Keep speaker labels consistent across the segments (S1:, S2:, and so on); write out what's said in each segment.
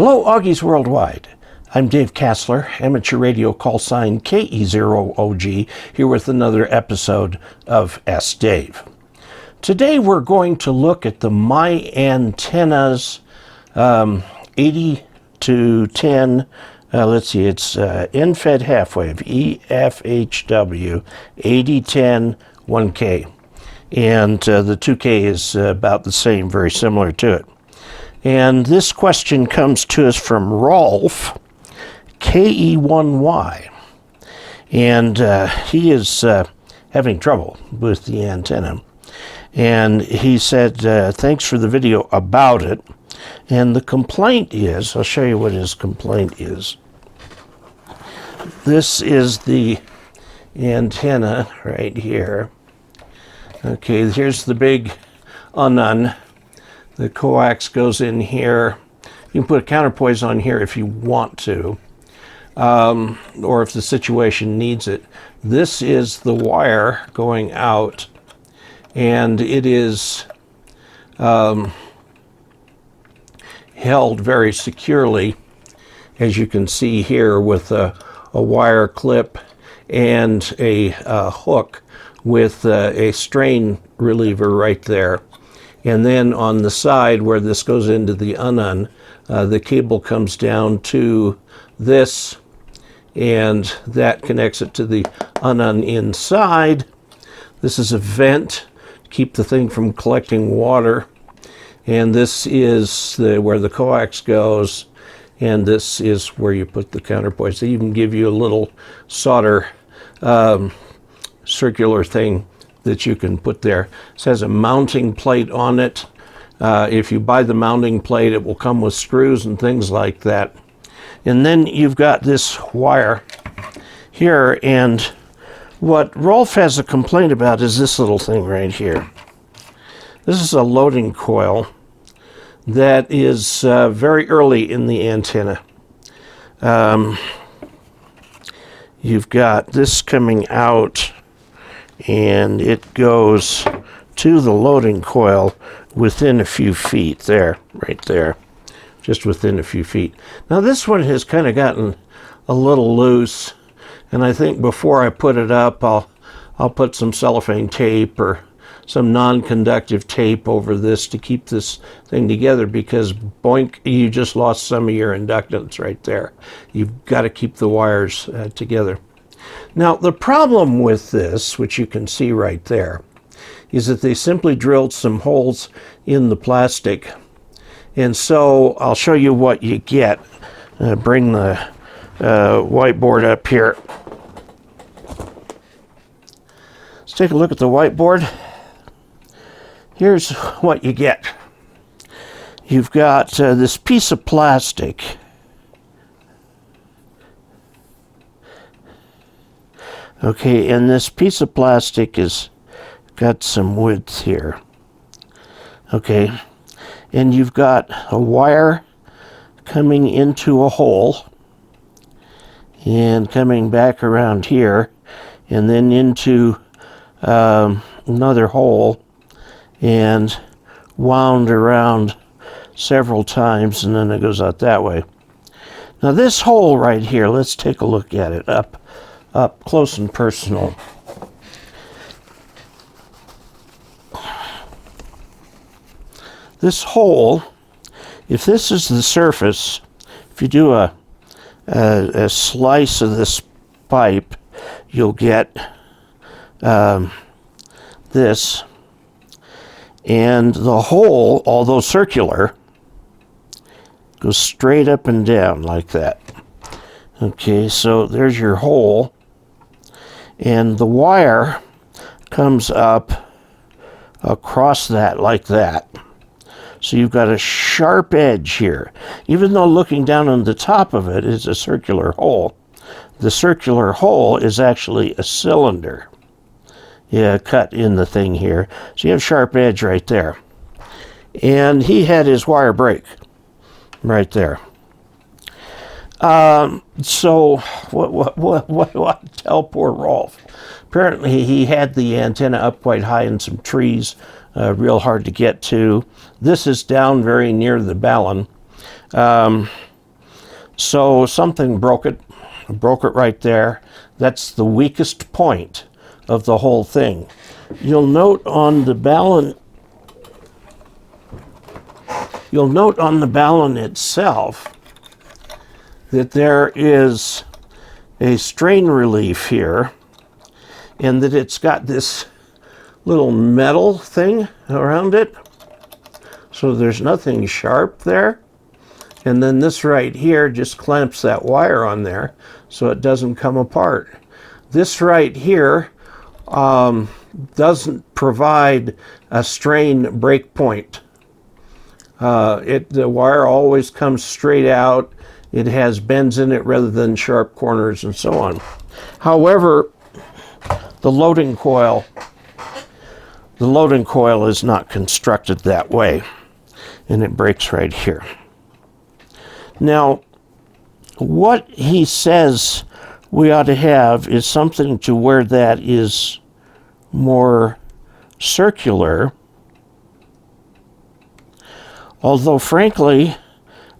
S1: Hello, Augies Worldwide. I'm Dave Kassler, amateur radio call sign KE0OG, here with another episode of Ask Dave. Today we're going to look at the My Antennas 80 to 10, it's end-fed half-wave, EFHW 8010 1K. And the 2K is about the same, very similar to it. And this question comes to us from Rolf, KE1Y. And he is having trouble with the antenna. And he said, thanks for the video about it. And the complaint is, I'll show you what his complaint is. This is the antenna right here. Okay, here's the big unknown. The coax goes in here. You can put a counterpoise on here if you want to, or if the situation needs it. This is the wire going out, and it is held very securely, as you can see here, with a wire clip and a hook with a strain reliever right there. And then on the side where this goes into the unknown, the cable comes down to this, and that connects it to the unknown inside. This is a vent to keep the thing from collecting water. And this is where the coax goes, and this is where you put the counterpoise. They even give you a little solder circular thing that you can put there. It has a mounting plate on it. If you buy the mounting plate, it will come with screws and things like that. And then you've got this wire here, and what Rolf has a complaint about is this little thing right here. This is a loading coil that is very early in the antenna. You've got this coming out, and it goes to the loading coil within a few feet there, right there, just within a few feet. Now this one has kind of gotten a little loose, and I think before I put it up, I'll put some cellophane tape or some non-conductive tape over this to keep this thing together, because boink, you just lost some of your inductance right there. You've got to keep the wires together. Now, the problem with this, which you can see right there, is that they simply drilled some holes in the plastic. And so I'll show you what you get. Bring the whiteboard up here. Let's take a look at the whiteboard. Here's what you get. You've got this piece of plastic. Okay, and this piece of plastic has got some width here. Okay, and you've got a wire coming into a hole and coming back around here, and then into another hole, and wound around several times, and then it goes out that way. Now this hole right here, let's take a look at it up close and personal. This hole, if this is the surface, if you do a slice of this pipe, you'll get this. And the hole, although circular, goes straight up and down like that. Okay, so there's your hole. And the wire comes up across that like that. So you've got a sharp edge here. Even though looking down on the top of it is a circular hole, the circular hole is actually a cylinder. Yeah, cut in the thing here. So you have a sharp edge right there. And he had his wire break right there. So what do I tell poor Rolf? Apparently he had the antenna up quite high in some trees, real hard to get to. This is down very near the balun. So something broke it right there. That's the weakest point of the whole thing. You'll note on the ballon itself that there is a strain relief here, and that it's got this little metal thing around it, so there's nothing sharp there. And then this right here just clamps that wire on there so it doesn't come apart. This right here doesn't provide a strain break point. The wire always comes straight out. It has bends in it rather than sharp corners and so on. However, the loading coil is not constructed that way, and it breaks right here. Now, what he says we ought to have is something to where that is more circular, although frankly,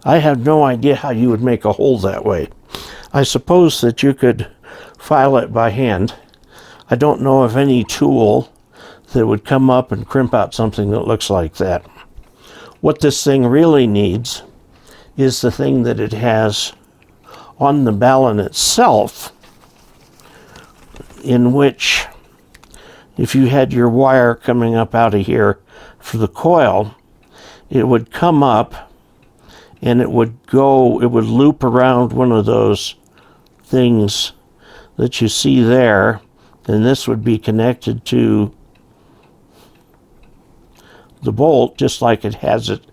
S1: I have no idea how you would make a hole that way. I suppose that you could file it by hand. I don't know of any tool that would come up and crimp out something that looks like that. What this thing really needs is the thing that it has on the ballon itself, in which if you had your wire coming up out of here for the coil, it would come up and it would loop around one of those things that you see there, and this would be connected to the bolt just like it has it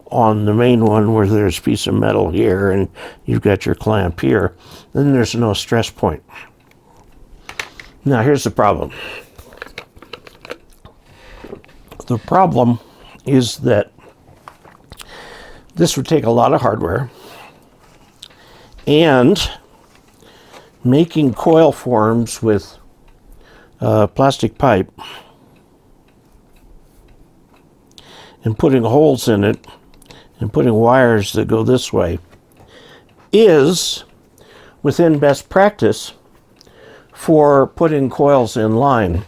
S1: on the main one, where there's a piece of metal here and you've got your clamp here. Then there's no stress point. Now here's the problem. The problem is that this would take a lot of hardware, and making coil forms with plastic pipe and putting holes in it and putting wires that go this way is within best practice for putting coils in line.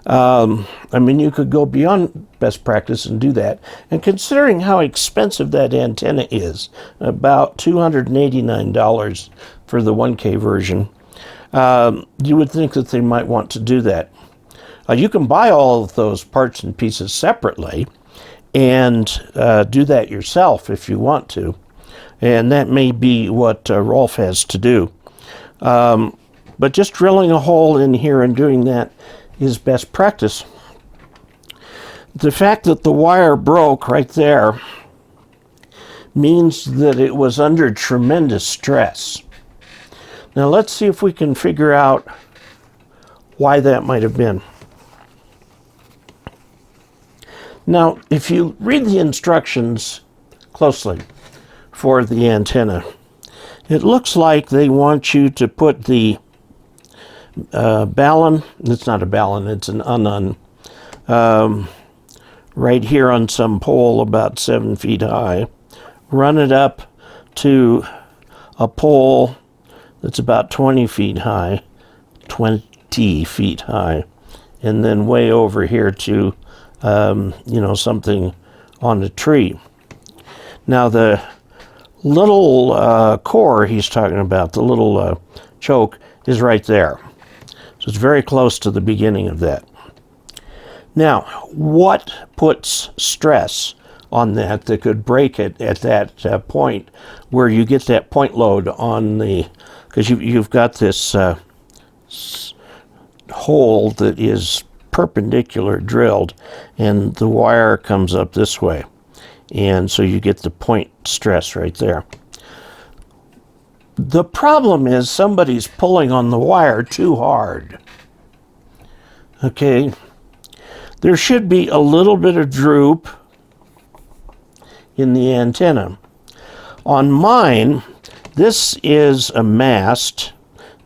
S1: I mean, you could go beyond best practice and do that. And considering how expensive that antenna is, about $289 for the 1K version, you would think that they might want to do that. You can buy all of those parts and pieces separately and do that yourself if you want to. And that may be what Rolf has to do. But just drilling a hole in here and doing that is best practice. The fact that the wire broke right there means that it was under tremendous stress. Now let's see if we can figure out why that might have been. Now, if you read the instructions closely for the antenna, it looks like they want you to put the ballon, it's not a ballon, it's an unun, right here on some pole about 7 feet high, run it up to a pole that's about 20 feet high, and then way over here to something on a tree. Now the little core he's talking about, the little choke, is right there. So it's very close to the beginning of that. Now, what puts stress on that could break it at that point where you get that point load on the, because you've got this hole that is perpendicular drilled, and the wire comes up this way, and so you get the point stress right there. The problem is somebody's pulling on the wire too hard. Okay, there should be a little bit of droop in the antenna. On mine, this is a mast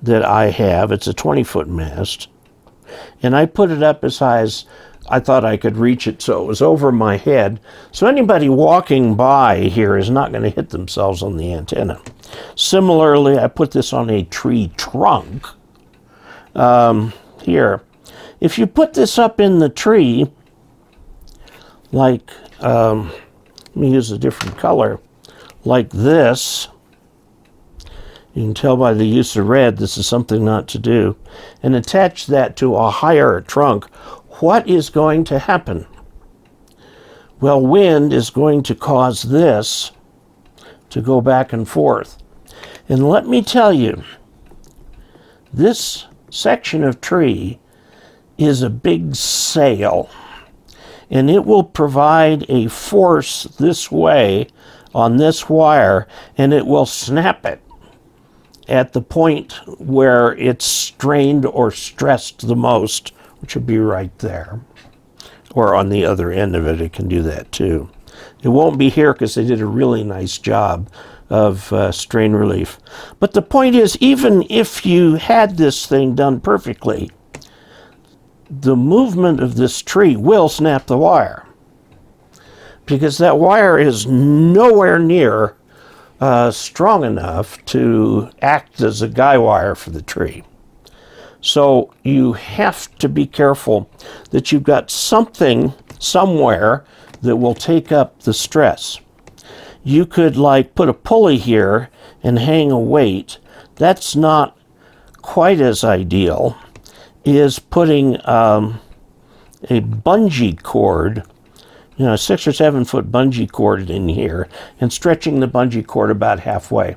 S1: that I have. It's a 20-foot mast. And I put it up as high as I thought I could reach it, so it was over my head. So anybody walking by here is not going to hit themselves on the antenna. Similarly, I put this on a tree trunk. Here, if you put this up in the tree, like, let me use a different color, like this. You can tell by the use of red, this is something not to do. And attach that to a higher trunk. What is going to happen? Well, wind is going to cause this to go back and forth. And let me tell you, this section of tree is a big sail, and it will provide a force this way on this wire, and it will snap it at the point where it's strained or stressed the most, which would be right there. Or on the other end of it, it can do that too. It won't be here because they did a really nice job of strain relief. But the point is, even if you had this thing done perfectly, the movement of this tree will snap the wire, because that wire is nowhere near strong enough to act as a guy wire for the tree. So you have to be careful that you've got something somewhere that will take up the stress. You could like put a pulley here and hang a weight. That's not quite as ideal. Is putting a bungee cord, a 6 or 7 foot bungee cord in here, and stretching the bungee cord about halfway.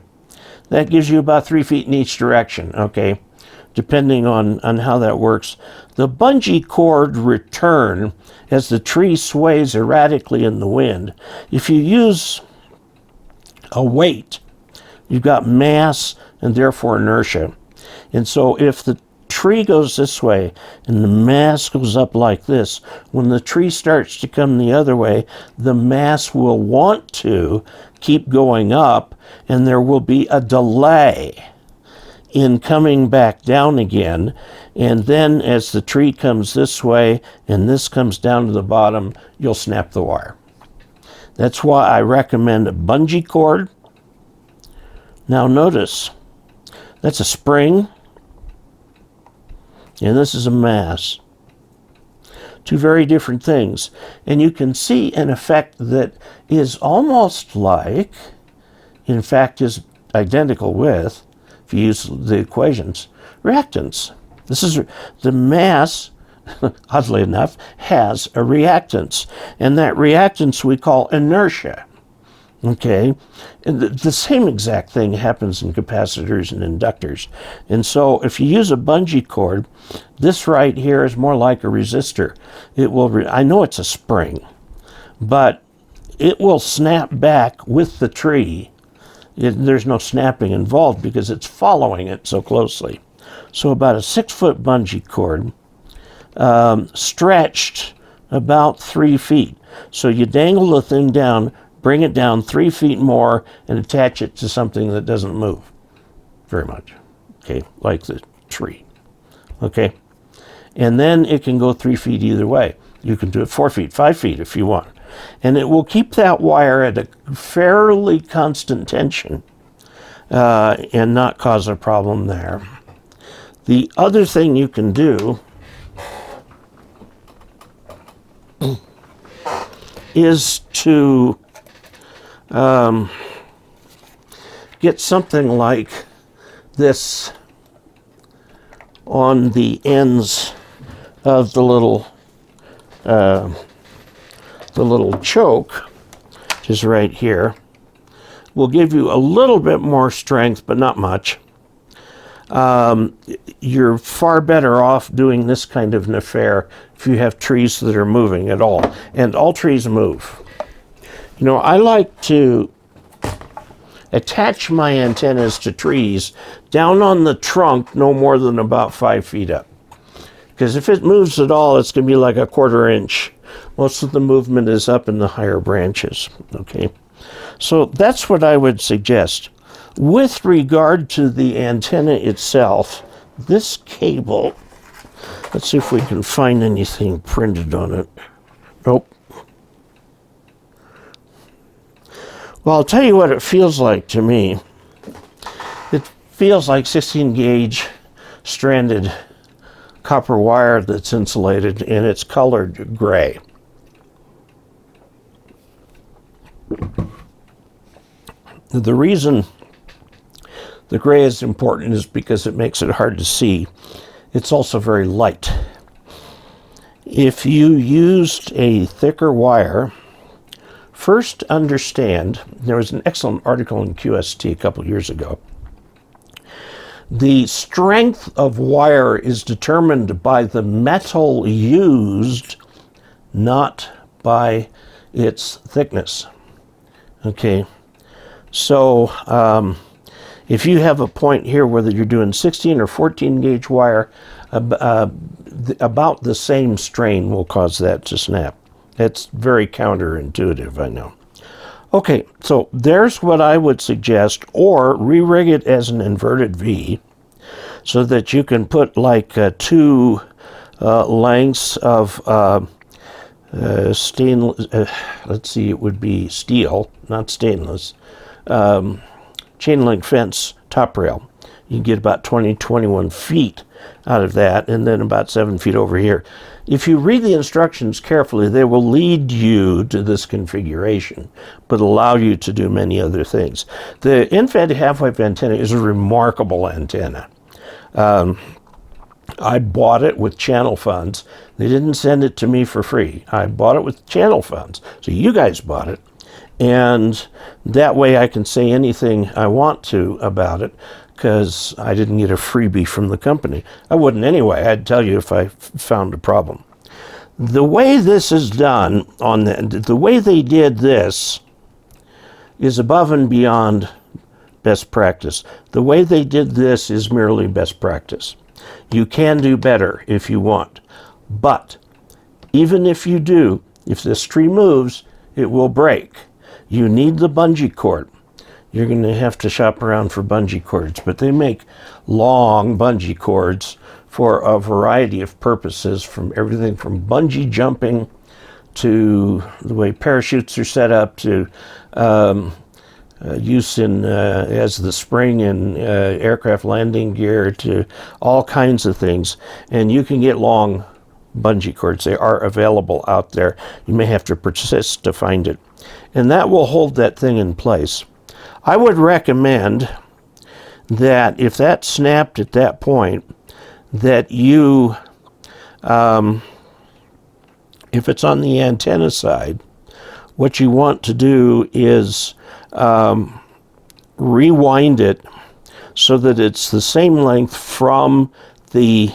S1: That gives you about 3 feet in each direction, okay? Depending on how that works. The bungee cord return as the tree sways erratically in the wind. If you use a weight, you've got mass and therefore inertia. And so if the tree goes this way and the mass goes up like this, when the tree starts to come the other way, the mass will want to keep going up, and there will be a delay in coming back down again. And then as the tree comes this way and this comes down to the bottom, you'll snap the wire. That's why I recommend a bungee cord. Now notice, that's a spring, and this is a mass. Two very different things. And you can see an effect that is almost like, in fact is identical with, if you use the equations, reactance. This is the mass, oddly enough, has a reactance. And that reactance we call inertia. Okay? And the same exact thing happens in capacitors and inductors. And so if you use a bungee cord, this right here is more like a resistor. It will, I know it's a spring, but it will snap back with the tree. There's no snapping involved because it's following it so closely. So about a 6 foot bungee cord, stretched about 3 feet. So you dangle the thing down, bring it down 3 feet more, and attach it to something that doesn't move very much, okay, like the tree, okay? And then it can go 3 feet either way. You can do it 4 feet, 5 feet if you want. And it will keep that wire at a fairly constant tension and not cause a problem there. The other thing you can do is to get something like this on the ends of the little choke, which is right here. Will give you a little bit more strength, but not much. You're far better off doing this kind of an affair if you have trees that are moving at all. And all trees move. You know, I like to attach my antennas to trees down on the trunk no more than about 5 feet up. Because if it moves at all, it's going to be like a 1/4 inch. Most of the movement is up in the higher branches, okay? So that's what I would suggest. With regard to the antenna itself, this cable Let's see if we can find anything printed on it. Nope. Well, I'll tell you what it feels like to me. It feels like 16 gauge stranded copper wire that's insulated, and it's colored gray. The reason the gray is important is because it makes it hard to see. It's also very light. If you used a thicker wire, first understand, there was an excellent article in QST a couple years ago. The strength of wire is determined by the metal used, not by its thickness. Okay, so if you have a point here, whether you're doing 16 or 14 gauge wire, about the same strain will cause that to snap. It's very counterintuitive, I know. Okay, so there's what I would suggest, or re-rig it as an inverted V, so that you can put like two lengths of stainless, let's see, it would be steel, not stainless, chain link fence top rail. You can get about 21 feet out of that, and then about 7 feet over here. If you read the instructions carefully, they will lead you to this configuration, but allow you to do many other things. The end-fed half-wave antenna is a remarkable antenna. I bought it with channel funds. They didn't send it to me for free. I bought it with channel funds. So you guys bought it. And that way I can say anything I want to about it, because I didn't get a freebie from the company. I wouldn't anyway. I'd tell you if I found a problem. The way this is done, the way they did this is above and beyond best practice. The way they did this is merely best practice. You can do better if you want. But even if you do, if this tree moves, it will break. You need the bungee cord. You're going to have to shop around for bungee cords, but they make long bungee cords for a variety of purposes, from everything from bungee jumping to the way parachutes are set up to use in as the spring in aircraft landing gear, to all kinds of things. And you can get long bungee cords. They are available out there. You may have to persist to find it. And that will hold that thing in place. I would recommend that if that snapped at that point, that you, if it's on the antenna side, what you want to do is rewind it so that it's the same length from the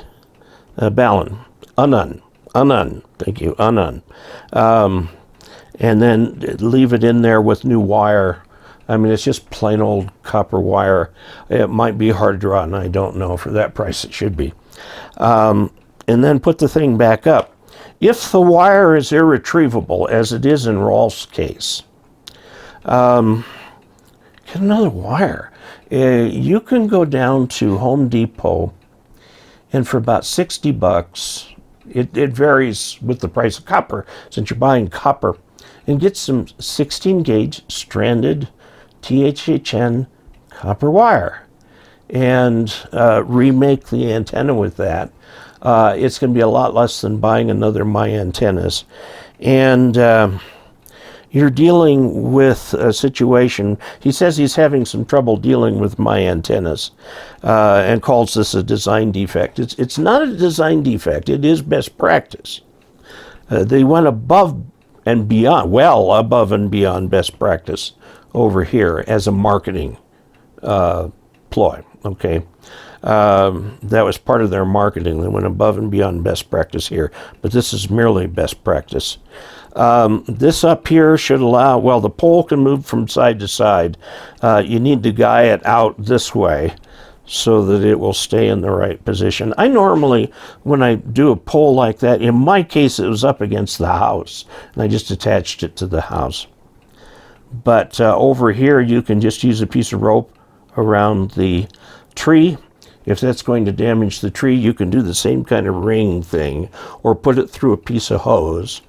S1: balun. Unun. Thank you, unun. And then leave it in there with new wire. I mean, it's just plain old copper wire. It might be hard to run, I don't know. For that price, it should be. And then put the thing back up. If the wire is irretrievable, as it is in Rolf's case, get another wire. You can go down to Home Depot, and for about $60, it varies with the price of copper, since you're buying copper, and get some 16 gauge stranded THHN copper wire and remake the antenna with that. It's going to be a lot less than buying another My Antennas. And you're dealing with a situation. He says he's having some trouble dealing with My Antennas and calls this a design defect. It's not a design defect. It is best practice. They went above and beyond, well above and beyond best practice over here as a marketing ploy. Okay, that was part of their marketing. They went above and beyond best practice here, but this is merely best practice. This up here should allow, well, the pole can move from side to side. You need to guy it out this way so that it will stay in the right position. I normally, when I do a pole like that, in my case it was up against the house, and I just attached it to the house. But over here you can just use a piece of rope around the tree If that's going to damage the tree, you can do the same kind of ring thing, or put it through a piece of hose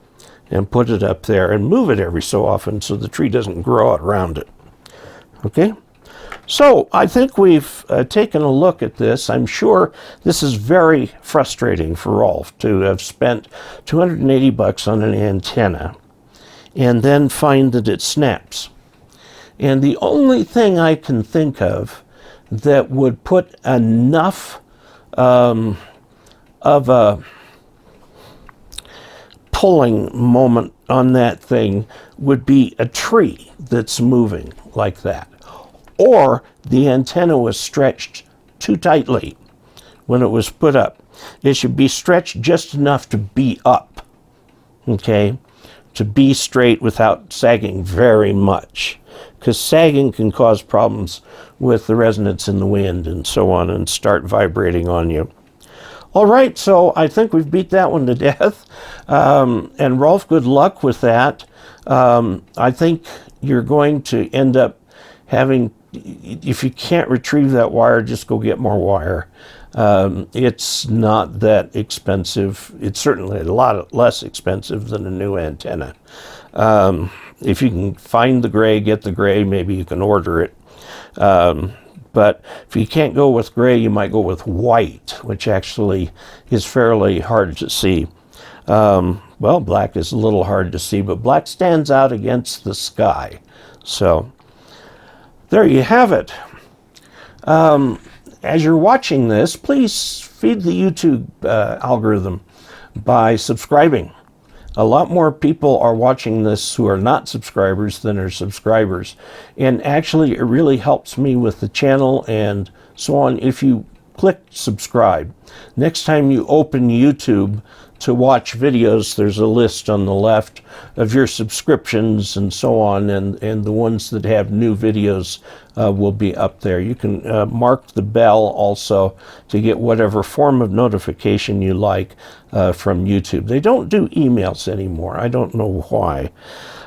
S1: and put it up there and move it every so often so the tree doesn't grow out around it. Okay? So I think we've taken a look at this. I'm sure this is very frustrating for Rolf to have spent $280 on an antenna and then find that it snaps. And the only thing I can think of that would put enough of a pulling moment on that thing would be a tree that's moving like that. Or the antenna was stretched too tightly when it was put up. It should be stretched just enough to be up, okay? To be straight without sagging very much. Because sagging can cause problems with the resonance in the wind and so on and start vibrating on you. All right, so I think we've beat that one to death. And Rolf, good luck with that. I think you're going to end up having, if you can't retrieve that wire, just go get more wire. It's not that expensive. It's certainly a lot less expensive than a new antenna. If you can find the gray, get the gray, maybe you can order it. But if you can't go with gray, you might go with white, which actually is fairly hard to see. Well, black is a little hard to see, but black stands out against the sky. So there you have it. As you're watching this, please feed the YouTube algorithm by subscribing. A lot more people are watching this who are not subscribers than are subscribers. And actually, it really helps me with the channel and so on if you click subscribe. Next time you open YouTube to watch videos, there's a list on the left of your subscriptions and so on, and the ones that have new videos will be up there. You can mark the bell also to get whatever form of notification you like from YouTube. They don't do emails anymore. I don't know why.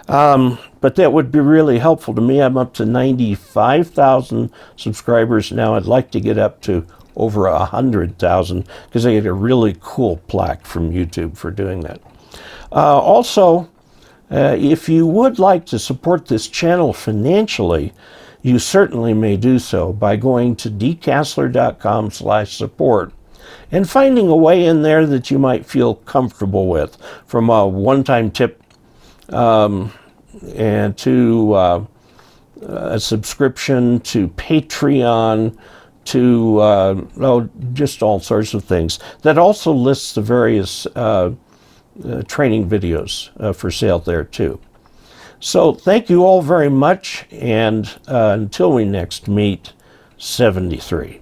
S1: But that would be really helpful to me. I'm up to 95,000 subscribers now. I'd like to get up to over 100,000 because I get a really cool plaque from YouTube for doing that. Also, if you would like to support this channel financially, you certainly may do so by going to dcasler.com/support and finding a way in there that you might feel comfortable with, from a one-time tip and to a subscription to Patreon, to just all sorts of things. That also lists the various training videos for sale there too. So thank you all very much, and until we next meet, 73.